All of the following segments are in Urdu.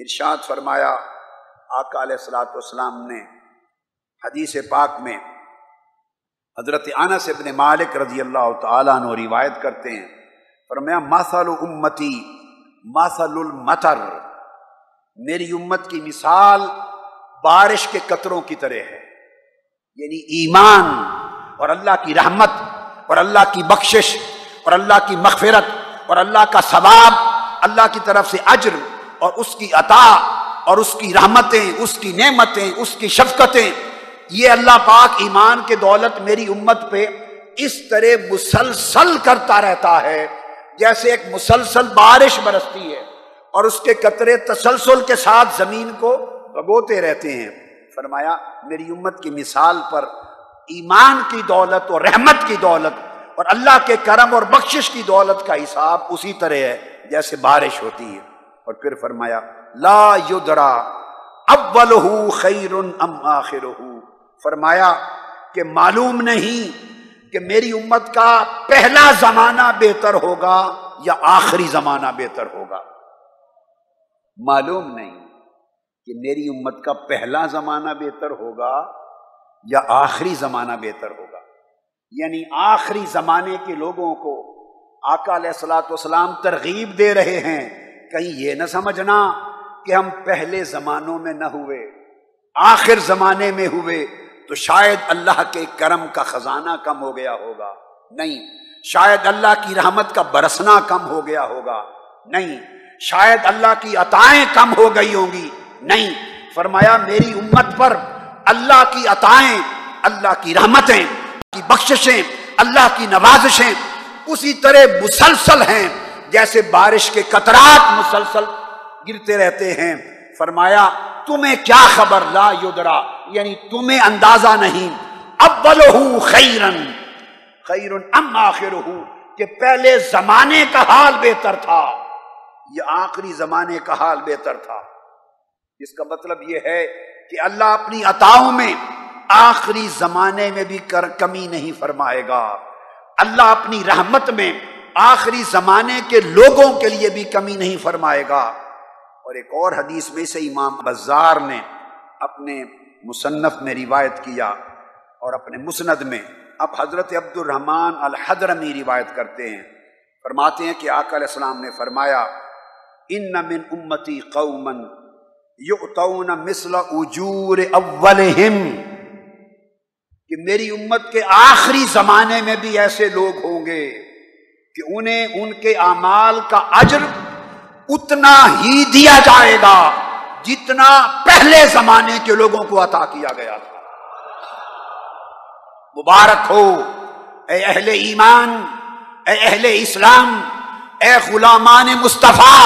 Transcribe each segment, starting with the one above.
ارشاد فرمایا آقا علیہ الصلوۃ والسلام نے حدیث پاک میں، حضرت انس ابن مالک رضی اللہ تعالیٰ عنہ روایت کرتے ہیں، فرمایا مثل امتی مثل المطر، میری امت کی مثال بارش کے قطروں کی طرح ہے، یعنی ایمان اور اللہ کی رحمت اور اللہ کی بخشش اور اللہ کی مغفرت اور اللہ کا ثواب، اللہ کی طرف سے اجر اور اس کی عطا اور اس کی رحمتیں، اس کی نعمتیں، اس کی شفقتیں، یہ اللہ پاک ایمان کے دولت میری امت پہ اس طرح مسلسل کرتا رہتا ہے جیسے ایک مسلسل بارش برستی ہے اور اس کے قطرے تسلسل کے ساتھ زمین کو بھگوتے رہتے ہیں۔ فرمایا میری امت کی مثال پر ایمان کی دولت اور رحمت کی دولت اور اللہ کے کرم اور بخشش کی دولت کا حساب اسی طرح ہے جیسے بارش ہوتی ہے۔ اور پھر فرمایا لا یدرا اولہ خیر ام آخرہ، فرمایا کہ معلوم نہیں کہ میری امت کا پہلا زمانہ بہتر ہوگا یا آخری زمانہ بہتر ہوگا، معلوم نہیں کہ میری امت کا پہلا زمانہ بہتر ہوگا یا آخری زمانہ بہتر ہوگا، یعنی آخری زمانے کے لوگوں کو آقا علیہ الصلوۃ والسلام ترغیب دے رہے ہیں، کہیں یہ نہ سمجھنا کہ ہم پہلے زمانوں میں نہ ہوئے، آخر زمانے میں ہوئے تو شاید اللہ کے کرم کا خزانہ کم ہو گیا ہوگا، نہیں، شاید اللہ کی رحمت کا برسنا کم ہو گیا ہوگا، نہیں، شاید اللہ کی عطائیں کم ہو گئی ہوں گی، نہیں، فرمایا میری امت پر اللہ کی عطائیں، اللہ کی رحمتیں، اللہ کی بخششیں، اللہ کی نوازشیں اسی طرح مسلسل ہیں جیسے بارش کے قطرات مسلسل گرتے رہتے ہیں۔ فرمایا تمہیں کیا خبر، لا یدرا یعنی تمہیں اندازہ نہیں، اولہ خیرن خیر ام آخرہ، کہ پہلے زمانے کا حال بہتر تھا یا آخری زمانے کا حال بہتر تھا۔ اس کا مطلب یہ ہے کہ اللہ اپنی عطاؤں میں آخری زمانے میں بھی کمی نہیں فرمائے گا، اللہ اپنی رحمت میں آخری زمانے کے لوگوں کے لیے بھی کمی نہیں فرمائے گا۔ اور ایک اور حدیث میں سے امام بزار نے اپنے مصنف میں روایت کیا اور اپنے مسند میں، اب حضرت عبد الرحمن الحضرمی روایت کرتے ہیں، فرماتے ہیں کہ آقا علیہ السلام نے فرمایا ان من امتی قوما یؤتون مثل اجور اولہم، کہ میری امت کے آخری زمانے میں بھی ایسے لوگ ہوں گے کہ انہیں ان کے اعمال کا اجر اتنا ہی دیا جائے گا جتنا پہلے زمانے کے لوگوں کو عطا کیا گیا تھا۔ مبارک ہو اے اہل ایمان، اے اہل اسلام، اے غلامان مصطفیٰ۔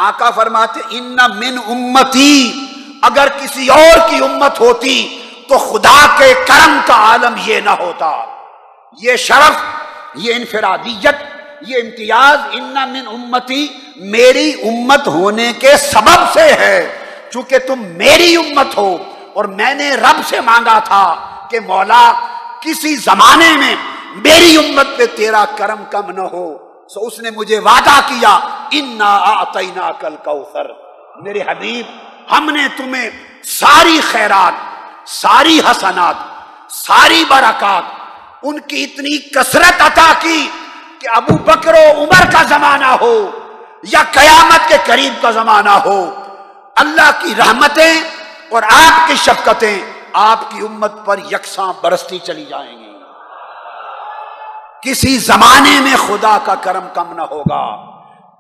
آقا فرماتے ان من امتی، اگر کسی اور کی امت ہوتی تو خدا کے کرم کا عالم یہ نہ ہوتا، یہ شرف، یہ انفرادیت، یہ امتیاز ان من امتی میری امت ہونے کے سبب سے ہے، چونکہ تم میری امت ہو اور میں نے رب سے مانگا تھا کہ مولا کسی زمانے میں میری امت پہ تیرا کرم کم نہ ہو، سو اس نے مجھے وعدہ کیا انا اعطیناک الکوثر، میرے حبیب ہم نے تمہیں ساری خیرات، ساری حسنات، ساری برکات، ان کی اتنی کثرت عطا کی کہ ابو بکر و عمر کا زمانہ ہو یا قیامت کے قریب کا زمانہ ہو، اللہ کی رحمتیں اور آپ کی شفقتیں آپ کی امت پر یکساں برستی چلی جائیں گی، کسی زمانے میں خدا کا کرم کم نہ ہوگا،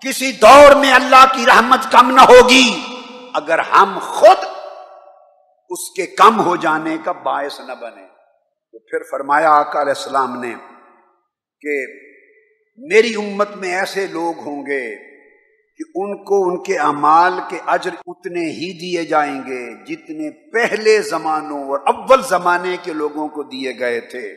کسی دور میں اللہ کی رحمت کم نہ ہوگی اگر ہم خود اس کے کم ہو جانے کا باعث نہ بنے۔ تو پھر فرمایا آقا علیہ السلام نے کہ میری امت میں ایسے لوگ ہوں گے کہ ان کو ان کے اعمال کے اجر اتنے ہی دیے جائیں گے جتنے پہلے زمانوں اور اول زمانے کے لوگوں کو دیے گئے تھے۔